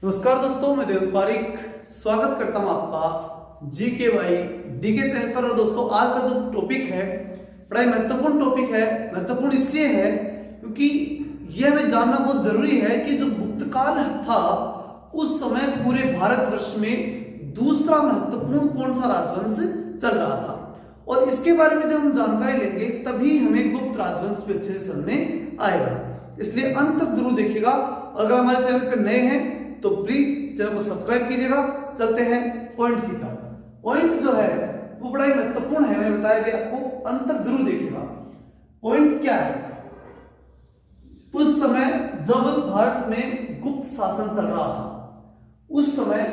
नमस्कार दोस्तों, मैं देव पारिक स्वागत करता हूं आपका जीके वाई डीके चैनल पर। और दोस्तों, आज का जो टॉपिक है बड़ा ही महत्वपूर्ण टॉपिक है। महत्वपूर्ण इसलिए है क्योंकि यह हमें जानना बहुत जरूरी है कि जो गुप्त काल था उस समय पूरे भारतवर्ष में दूसरा महत्वपूर्ण कौन सा राजवंश चल रहा था, और इसके बारे में जब हम जानकारी लेंगे तभी हमें गुप्त राजवंश भी अच्छे से समझ में आएगा। इसलिए अंत तक जरूर देखिएगा। अगर हमारे चैनल पर नए हैं तो प्लीज चैनल को सब्सक्राइब कीजिएगा। चलते हैं पॉइंट की तरफ। पॉइंट जो है वो बड़ा ही महत्वपूर्ण है, मैंने बताया कि आपको अंत तक जरूर देखिएगा। पॉइंट क्या है? उस समय जब भारत में गुप्त शासन चल रहा था, उस समय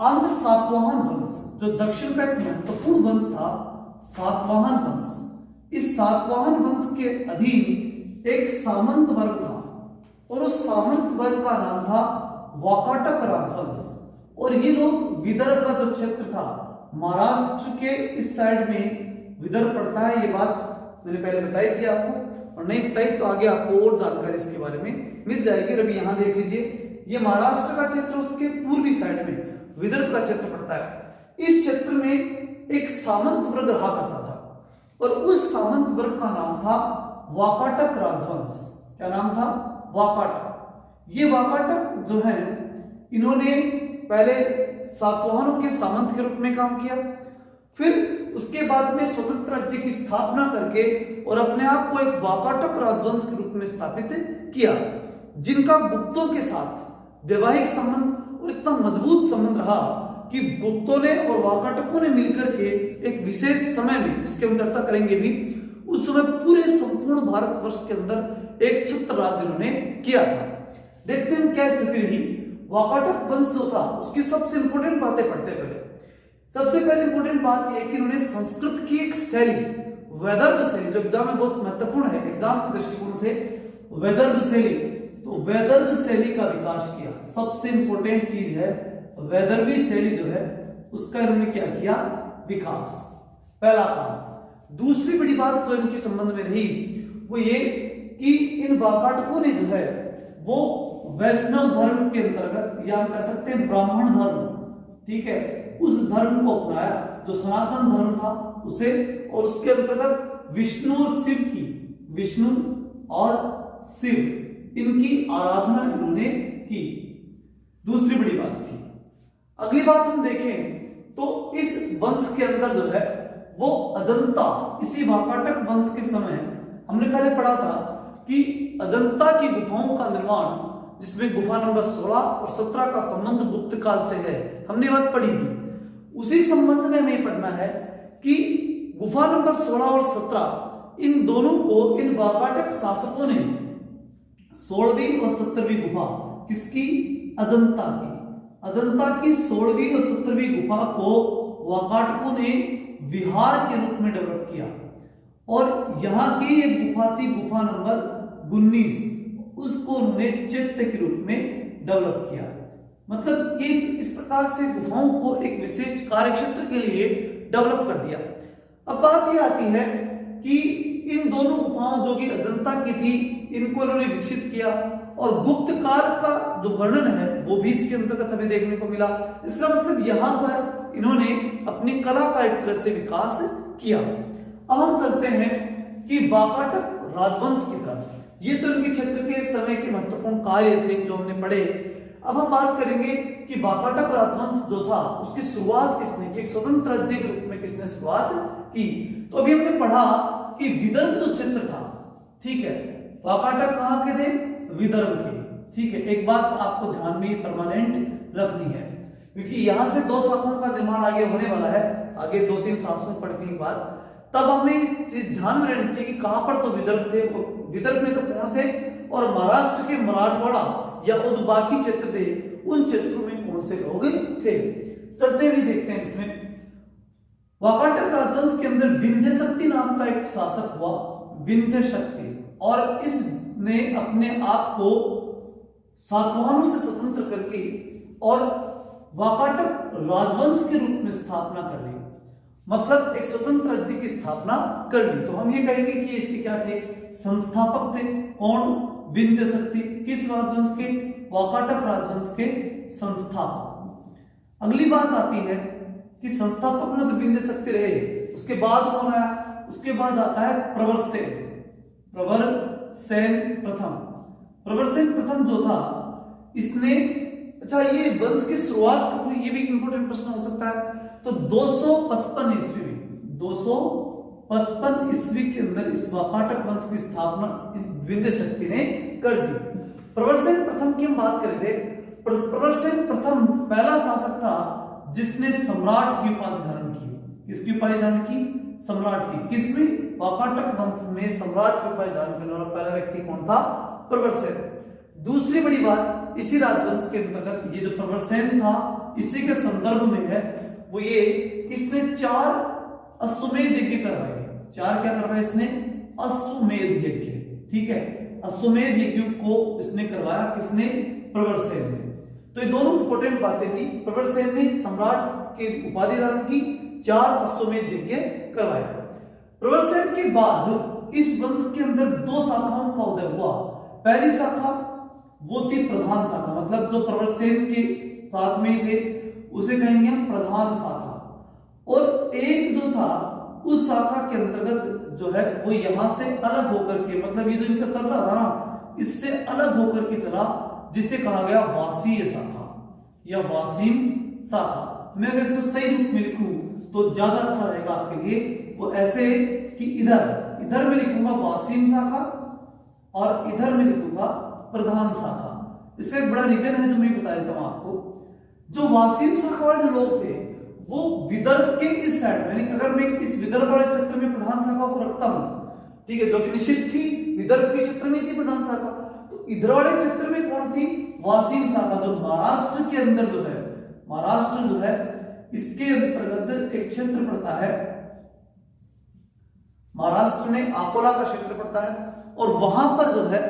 आंध्र सातवाहन वंश, जो दक्षिण का एक महत्वपूर्ण वंश था, सातवाहन वंश, इस सातवाहन वंश के अधीन एक सामंत वर्ग था, और उस सामंत वर्ग का नाम था वाकाटक राजवंश। और ये लोग विदर्भ का जो क्षेत्र था, महाराष्ट्र के इस साइड में विदर्भ पड़ता है। ये बात मैंने पहले बताई थी आपको, और नहीं बताई तो आगे आपको और जानकारी इसके बारे में मिल जाएगी। अभी यहां देख लीजिए, ये महाराष्ट्र का क्षेत्र, उसके पूर्वी साइड में विदर्भ का क्षेत्र पड़ता है। इस क्षेत्र में एक सामंत वर्ग रहा करता था, और उस सामंत वर्ग का नाम था वाकाटक राजवंश। क्या नाम था? वाकाटक। ये वाकाटक जो है, इन्होंने पहले सातवाहनों के सामंत के रूप में काम किया, फिर उसके बाद में स्वतंत्र राज्य की स्थापना करके और अपने आप को एक वाकाटक राजवंश के रूप में स्थापित किया, जिनका गुप्तों के साथ वैवाहिक संबंध और इतना मजबूत संबंध रहा कि गुप्तों ने और वाकाटकों ने मिलकर के एक विशेष समय में, जिसकी हम चर्चा करेंगे भी, उस समय पूरे संपूर्ण भारतवर्ष के अंदर एक छत्र राज्य उन्होंने किया था। देखते हैं क्या स्थिति रही। वाकाटक वंश जो था उसकी सबसे इंपोर्टेंट बातें पढ़ते हैं। पहले सबसे पहले इंपोर्टेंट बात यह कि उन्होंने संस्कृत की एक शैली, वैदर्भ शैली, जो एग्जाम में बहुत महत्वपूर्ण है, एग्जाम के दृष्टिकोण से वैदर्भ शैली, तो वैदर्भ शैली का विकास किया। सबसे इंपोर्टेंट चीज है वैदर्भी शैली जो है उसका इन्होंने क्या किया? विकास, पहला काम। दूसरी बड़ी बात जो इनके संबंध में रही वो ये कि इन वाकाटकों ने जो है वो वैष्णव धर्म के अंतर्गत, या हम कह सकते हैं ब्राह्मण धर्म, ठीक है, उस धर्म को अपनाया जो सनातन धर्म था उसे, और उसके अंतर्गत विष्णु और शिव की, विष्णु और शिव, इनकी आराधना इन्होंने की। दूसरी बड़ी बात थी। अगली बात हम देखें तो इस वंश के अंदर जो है वो अजंता, इसी वाकाटक वंश के समय हमने पहले पढ़ा था कि अजंता की गुफाओं का निर्माण, जिसमें गुफा नंबर 16 और 17 का संबंध गुप्त काल से है, हमने बात पढ़ी थी। उसी संबंध में हमें पढ़ना है कि गुफा नंबर 16 और 17, इन दोनों को इन वाकाटक शासकों ने 16वीं और 17वीं गुफा, किसकी? अजंता की। अजंता की 16वीं और 17वीं गुफा को वाकाटकों ने विहार के रूप में डेवलप किया, और यहां की एक गुफा थी, गुफा नंबर 19, उसको उन्होंने चैत्य के रूप में डेवलप किया। मतलब एक इस प्रकार से गुफाओं को एक विशेष कार्यक्षेत्र के लिए डेवलप कर दिया। अब बात यह आती है कि इन दोनों गुफाओं जो कि अजंता की थी, इनको इन्होंने विकसित किया, और गुप्त काल का जो वर्णन है वो भी इसके अंतर्गत हमें देखने को मिला। इसका मतलब यहां पर इन्होंने अपनी कला का एक तरह से विकास किया। अब हम चलते हैं कि वाकाटक राजवंश की तरफ। ये तो इनके क्षेत्र के समय के महत्वपूर्ण कार्य थे जो हमने पढ़े। अब हम बात करेंगे कि वाकाटक राजवंश जो था उसकी शुरुआत किसने की? एक स्वतंत्र राज्य के रूप में किसने शुरुआत की? तो अभी हमने पढ़ा कि विदर्भ जो क्षेत्र था, ठीक है, वाकाटक कहां के थे? विदर्भ के, ठीक है। एक बात आपको ध्यान में परमानेंट रखनी है, क्योंकि यहां से दो शाखाओं का निर्माण आगे होने वाला है, आगे 2-3 शासकों पढ़ने के बाद, तब हमें ध्यान में रहना चाहिए कि कहां पर तो विदर्भ थे, विदर्भ में तो कौन थे, और महाराष्ट्र के मराठवाड़ा या वो जो बाकी क्षेत्र थे उन क्षेत्रों में कौन से लोग थे। चलते भी देखते हैं इसमें। वाकाटक राजवंश के अंदर विंध्य शक्ति नाम का एक शासक हुआ, विंध्य शक्ति, और इसने अपने आप को सातवाहनों से स्वतंत्र करके और वाकाटक राजवंश के रूप में स्थापना कर ली, मतलब एक स्वतंत्र राज्य की स्थापना कर दी। तो हम ये कहेंगे कि इसके क्या थे? संस्थापक थे। कौन? विंध्य शक्ति। किस राजवंश के? वाकाटक राजवंश के संस्थापक। अगली बात आती है कि संस्थापक में तो विंध्य शक्ति रहे, उसके बाद कौन आया? उसके बाद आता है प्रवरसेन। प्रवरसेन प्रथम। प्रवरसेन प्रथम जो था इसने, अच्छा ये वंश की शुरुआत कब हुई, ये भी इंपॉर्टेंट प्रश्न हो सकता है। तो 255 ईस्वी में, 255 ईस्वी के अंदर इस वाकाटक वंश की स्थापना विंध्य शक्ति ने कर दी। प्रवरसेन प्रथम की हम बात कर रहे थे। प्रवरसेन प्रथम पहला शासक था जिसने सम्राट की उपाधि धारण की। किसकी उपाधि धारण की? सम्राट की। किसमें? वाकाटक वंश में सम्राट की उपाधि धारण करने वाला पहला व्यक्ति कौन था? प्रवरसेन। दूसरी बड़ी बात, इसी राजवंश के अंतर्गत ये जो प्रवरसेन था इसी के संदर्भ में है वो ये, इसने 4 अश्वमेध यज्ञ करवाए। 4 क्या करवाए इसने? अश्वमेध यज्ञ। ठीक है, अश्वमेध यज्ञ को इसने करवाया। किसने? प्रवरसेन ने। तो ये दोनों इंपॉर्टेंट बातें थी। प्रवरसेन ने सम्राट की उपाधि धारण की, 4 अश्वमेध यज्ञ करवाया। प्रवरसेन के बाद इस वंश के अंदर 2 शाखाओं का उदय हुआ। पहली शाखा वो थी प्रधान शाखा, मतलब जो प्रवरसेन के साथ में थे उसे कहेंगे हम प्रधान शाखा। और एक जो था उस शाखा के अंतर्गत जो है वो यहां से अलग होकर के, मतलब ये जो इनका चल रहा था ना इससे अलग होकर के चला, जिसे कहा गया वासीय शाखा या वासीम शाखा। मैं अगर इसको सही रूप में लिखूं तो ज्यादा अच्छा रहेगा आपके लिए। वो ऐसे कि इधर में लिखूंगा वासीम शाखा और इधर में लिखूंगा प्रधान शाखा। इसका एक बड़ा रीजन है जो मैं बता देता हूं आपको। जो वासीम शाखा वाले जो लोग थे वो विदर्भ के इस साइड में, यानी अगर मैं इस विदर्भ वाले क्षेत्र में प्रधान शाखा को रखता हूं, ठीक है, जो कि निश्चित थी विदर्भ के क्षेत्र में थी प्रधान शाखा, तो इधर वाले क्षेत्र में कौन थी? वासीम शाखा। जो महाराष्ट्र के अंदर जो है, महाराष्ट्र जो है इसके अंतर्गत एक क्षेत्र पड़ता है, महाराष्ट्र में अकोला का क्षेत्र पड़ता है, और वहां पर जो है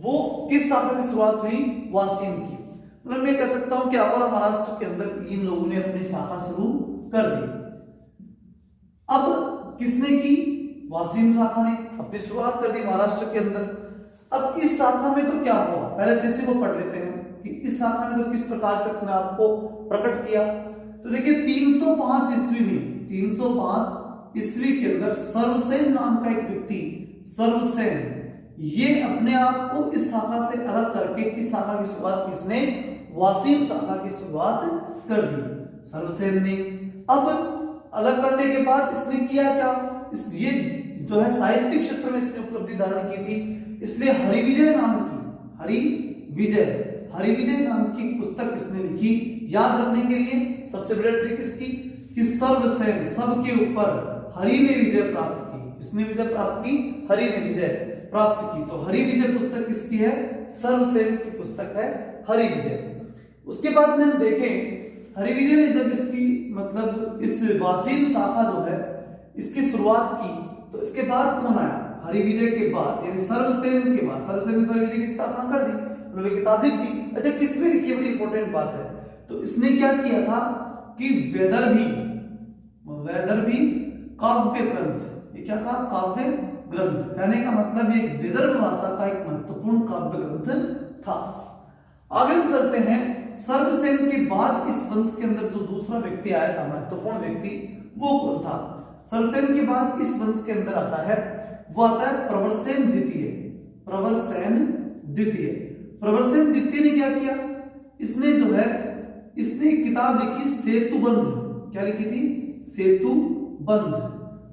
वो किस शाखा की शुरुआत हुई? वासीम की। मतलब मैं कह सकता हूं कि अकोला महाराष्ट्र के अंदर इन लोगों ने अपनी शाखा शुरू कर दी। अब किसने की? वासीम शाखा ने अपनी शुरुआत कर दी महाराष्ट्र के अंदर। अब इस शाखा में तो क्या हुआ, पहले तो इसी को पढ़ लेते हैं कि इस शाखा ने तो किस प्रकार से अपने आप को प्रकट किया। तो देखिए 305 ईस्वी में, 305 ईस्वी के अंदर सर्वसेन नाम का एक व्यक्ति, सर्वसेन, ये अपने आप को इस शाखा से अलग करके इस शाखा की शुरुआत किसने? वासीम शाखा की शुरुआत कर दी सर्वसेन ने। अब अलग करने के बाद इसने किया क्या? ये जो है साहित्यिक क्षेत्र में इसने उपलब्धि धारण की थी, इसलिए हरिविजय नाम की पुस्तक इसने लिखी। याद रखने के लिए सबसे बड़ी ट्रिक इसकी कि सर्वसेन, सबके ऊपर हरि ने विजय प्राप्त की। किसने विजय प्राप्त की? हरि ने विजय प्राप्त की। तो हरिविजय पुस्तक किसकी है? सर्वसेन की पुस्तक है हरिविजय। उसके बाद में हम देखें हरिविजय ने जब इसकी मतलब इस वासीम शाखा जो है इसकी शुरुआत की, तो इसके बाद कौन आया? हरिविजय के बाद यानी सर्वसेन के बाद, सर्वसेन ने हरिविजय की स्थापना कर दी, उन्होंने किताब लिख दी। अच्छा किसमें लिखी? बड़ी इंपॉर्टेंट बात है। तो इसने क्या किया था कि वैदर्भी काव्य ग्रंथ, ये क्या था? काव्य ग्रंथ। कहने का मतलब ये विदर्भ भाषा का एक महत्वपूर्ण काव्य ग्रंथ था। आगे हम चलते हैं। सर्वसेन के बाद इस वंश के अंदर जो दूसरा व्यक्ति आया था, महत्वपूर्ण व्यक्ति, वो कौन था? सर्वसेन के बाद इस वंश के अंदर आता है, वो आता है प्रवरसेन द्वितीय। प्रवरसेन द्वितीय ने क्या किया? इसने जो है इसने एक किताब लिखी सेतुबंध। क्या लिखी थी?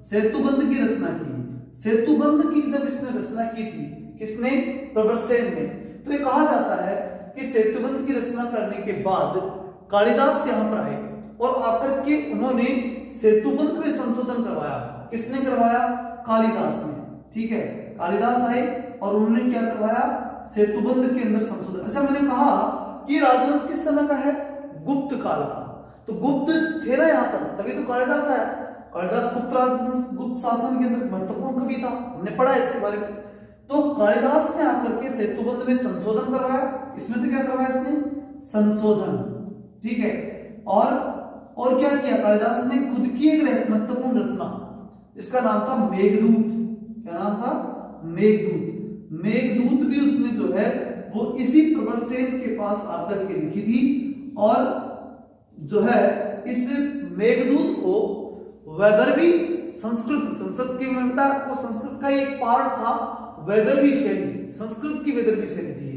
सेतुबंध की रचना की। सेतुबंध की जब इसने रचना की थी, किसने? प्रवरसेन ने। तो ये कहा जाता है कि सेतुबंध की रचना करने के बाद कालिदास यहां पर आए और आकर के उन्होंने सेतुबंध में संशोधन करवाया। किसने करवाया? कालिदास ने। ठीक है, कालिदास आए और उन्होंने क्या करवाया? सेतुबंध के अंदर संशोधन। अच्छा मैंने कहा कि राजवंश किस समय का है? गुप्त काल का। तो गुप्त थे ना यहाँ पर, तभी तो कालिदास आया। कालिदास गुप्त शासन के अंदर महत्वपूर्ण कवि था, हमने पढ़ा इसके बारे में। तो कालिदास ने आकर के सेतुबंध में संशोधन करवाया। इसमें तो क्या करवाया इसने? संशोधन। ठीक है, और क्या किया? कालिदास ने खुद की एक महत्वपूर्ण रचना जिसका नाम था मेघदूत। क्या नाम था? मेघदूत। मेघदूत भी उसने जो है वो इसी प्रवरसेन के पास आकर के लिखी थी। और जो है इस मेघदूत को वैदर्भी संस्कृत की मैं बता आपको, संस्कृत का एक पार्ट था वैदर्भी शैली, संस्कृत की वैदर्भी शैली थी।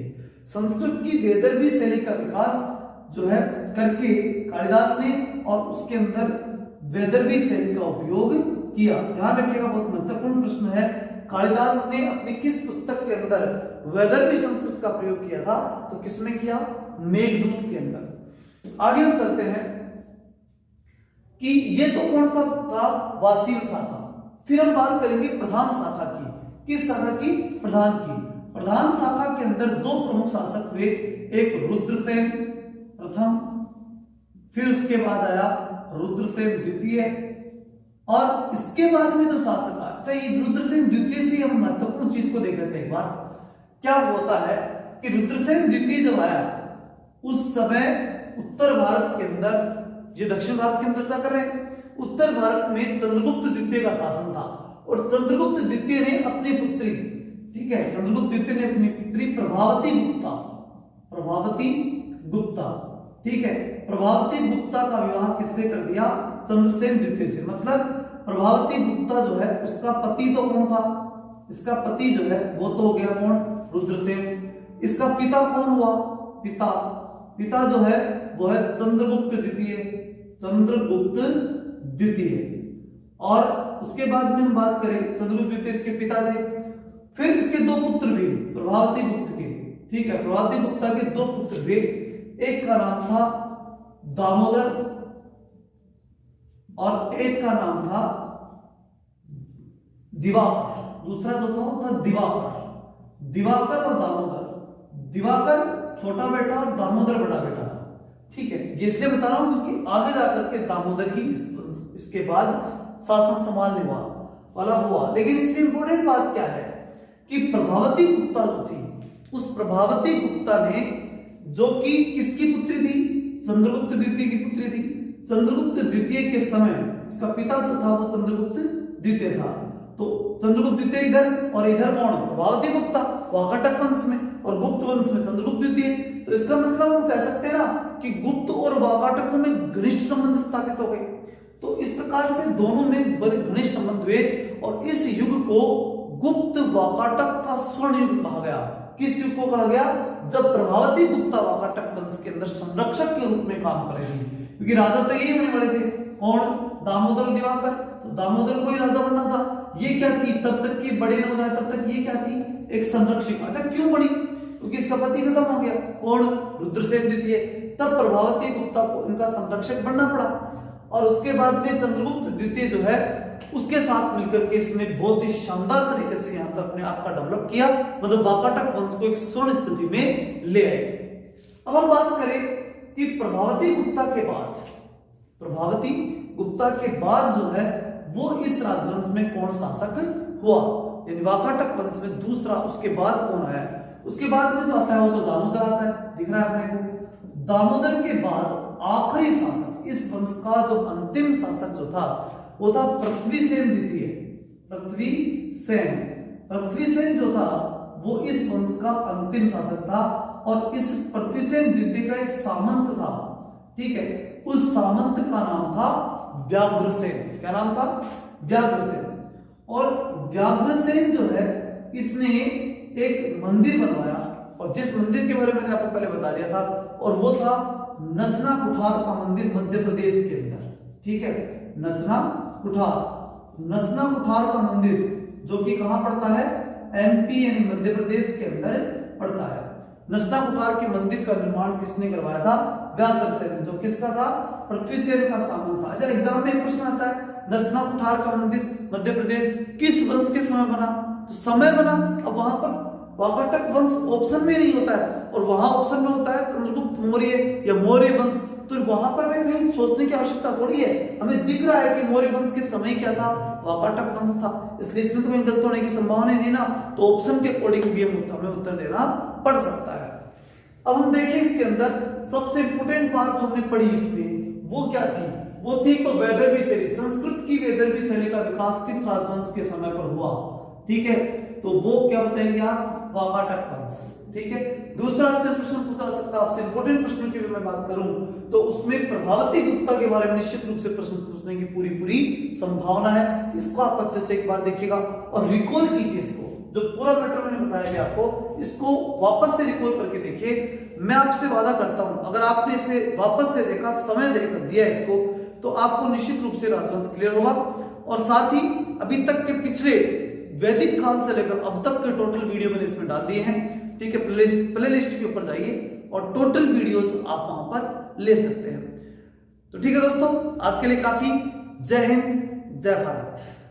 संस्कृत की वैदर्भी शैली का विकास जो है करके कालिदास ने, और उसके अंदर वैदर्भी शैली का उपयोग किया। ध्यान रखिएगा, बहुत महत्वपूर्ण प्रश्न है। कालिदास ने अपनी किस पुस्तक के अंदर वैदर्भी संस्कृत का प्रयोग किया था? तो किसमें किया? मेघदूत के अंदर। आगे हम चलते हैं कि ये तो कौन सा था? वासीम शाखा। फिर हम बात करेंगे प्रधान शाखा की। किस शाखा की? प्रधान की। प्रधान शाखा के अंदर दो प्रमुख शासक हुए, एक रुद्रसेन प्रथम, फिर उसके बाद आया रुद्रसेन द्वितीय, और इसके बाद में जो शासक आया, अच्छा ये रुद्रसेन द्वितीय से हम महत्वपूर्ण चीज को देख लेते हैं एक बार। क्या होता है कि रुद्रसेन द्वितीय जब आया उस समय उत्तर भारत के अंदर, जो दक्षिण भारत की हम चर्चा कर रहे हैं, उत्तर भारत में चंद्रगुप्त द्वितीय का शासन था। और चंद्रगुप्त द्वितीय ने अपनी पुत्री, ठीक है, चंद्रगुप्त द्वितीय ने अपनी पुत्री प्रभावती गुप्ता, ठीक है, प्रभावती गुप्ता का विवाह किससे कर दिया? चंद्रसेन द्वितीय से। मतलब प्रभावती गुप्ता जो है उसका पति तो कौन था? इसका पति जो है वो तो हो गया कौन? रुद्रसेन। इसका पिता कौन हुआ? पिता जो है वो है चंद्रगुप्त द्वितीय। और उसके बाद में हम बात करें, चंद्रगुप्त द्वितीय इसके पिता थे। फिर इसके दो पुत्र भी प्रभावती गुप्त के, ठीक है, प्रभावती गुप्ता के दो पुत्र भी। एक का नाम था दामोदर और एक का नाम था दिवाकर। दूसरा जो था वो था दिवाकर और दामोदर। दिवाकर छोटा बेटा और दामोदर बड़ा बेटा था, ठीक है। ये इसलिए बता रहा हूं क्योंकि आगे जाकर के दामोदर ही इसके बाद शासन संभालने वाला हुआ। लेकिन इसमें इंपॉर्टेंट बात क्या है कि प्रभावती गुप्ता जो थी, उस प्रभावती गुप्ता ने, जो कि किसकी पुत्री थी? चंद्रगुप्त द्वितीय की पुत्री थी। चंद्रगुप्त द्वितीय के समय इसका पिता जो था वो चंद्रगुप्त द्वितीय था। तो चंद्रगुप्त द्वितीय इधर और इधर कौन? प्रभावती गुप्ता, वाकाटक वंश में, और गुप्त वंश में चंद्रगुप्त द्वितीय। तो इसका मतलब हम कह सकते हैं ना कि गुप्त और वाकाटकों में घनिष्ठ संबंध स्थापित हो गए। तो इस प्रकार से दोनों में बड़े घनिष्ठ संबंध हुए और इस युग को गुप्त वाकाटक का स्वर्ण युग कहा गया। किस युग को कहा गया? जब प्रभावती गुप्ता वाकाटक वंश के अंदर संरक्षक के रूप में काम करेगी, क्योंकि राजा तो यही होने वाले थे। कौन? दामोदर और दिवाकर। तो दामोदर को ही राजा बनना था। ये क्या थी? तब तक की बड़ी न हो जाए तब तक ये क्या थी? एक संरक्षक। अच्छा क्यों बनी? क्योंकि इसका पति खत्म हो गया। कौन? रुद्रसेन द्वितीय। तब प्रभावती गुप्ता को इनका संरक्षक बनना पड़ा। और उसके बाद में चंद्रगुप्त द्वितीय जो है उसके साथ मिलकर के इसने बहुत ही शानदार तरीके से यहां पर अपने आप का डेवलप किया, मतलब वाकाटक वंश को एक स्वर्ण स्थिति में ले आए। अब हम बात करें कि प्रभावती गुप्ता के बाद जो है वो इस राजवंश में कौन शासक हुआ, यानी वाकाटक वंश में दूसरा उसके बाद कौन आया? उसके बाद में जो आता है वो तो दामोदर आता है, दिख रहा है अपने को। दामोदर के बाद आखिरी शासक, इस वंश का जो अंतिम शासक जो था वो था पृथ्वीसेन द्वितीय। पृथ्वीसेन जो था वो इस वंश का अंतिम शासक था। और इस पृथ्वीसेन द्वितीय का एक सामंत था, ठीक है, उस सामंत का नाम था व्याघ्रसेन। क्या नाम था? व्याघ्रसेन। और व्याघ्रसेन जो है इसने एक मंदिर बनवाया, और जिस मंदिर के बारे में मैंने आपको पहले बता दिया था, और वो था नचना कुठार का मंदिर मध्य प्रदेश के अंदर, ठीक है, नचना कुठार का मंदिर जो कि कहां पड़ता है? एमपी यानी मध्य प्रदेश के अंदर पड़ता है। नचना कुठार के मंदिर का निर्माण किसने करवाया था? व्याघ्रसेन, जो किसका था? पृथ्वीसेन का सामंत था। अच्छा एग्जाम में एक प्रश्न आता है, नचना कुठार का मंदिर मध्य प्रदेश किस वंश के समय बना? तो समय बना। अब वहां पर वाकाटक वंश ऑप्शन में नहीं होता है, और वहां ऑप्शन में होता है चंद्रगुप्त मौर्य या मौर्य वंश। तो वहां पर हमें कहीं सोचने की आवश्यकता थोड़ी है, हमें दिख रहा है कि मौर्य वंश के समय क्या था? वाकाटक वंश था। इसलिए इसमें तो कहीं गलत होने की संभावना नहीं ना, तो ऑप्शन के अकॉर्डिंग भी हमें उत्तर देना पड़ सकता है। अब हम देखें इसके अंदर सबसे इंपोर्टेंट बात जो हमने पढ़ी इसमें वो क्या थी? वो थी तो वैदर्भी शैली, संस्कृत की वैदर्भी शैली का विकास किस राजवंश के समय पर हुआ, ठीक है। तो वो क्या बताएंगे आप? वाकाटक वंश, ठीक है। दूसरा से प्रश्न पूछा जा सकता है आपसे। इंपॉर्टेंट प्रश्न की मैं बात करूं तो उसमें प्रभावती गुप्ता के बारे में निश्चित रूप से प्रश्न पूछने की पूरी संभावना है। इसको आप अच्छे से एक बार देखिएगा और रिकॉल कीजिए। इसको जो पूरा मैटर मैंने बताया है आपको, इसको वापस से रिकॉल करके देखिए। मैं आपसे वादा करता हूं अगर आपने इसे वापस से देखा, समय देकर दिया इसको, तो आपको निश्चित रूप से राजवंश क्लियर होगा। और साथ ही अभी तक के पिछले वैदिक काल से लेकर अब तक के टोटल वीडियो मैंने इसमें डाल दिए हैं, ठीक है। प्ले लिस्ट के ऊपर जाइए और टोटल वीडियोस आप वहां पर ले सकते हैं। तो ठीक है दोस्तों, आज के लिए काफी। जय हिंद, जय भारत।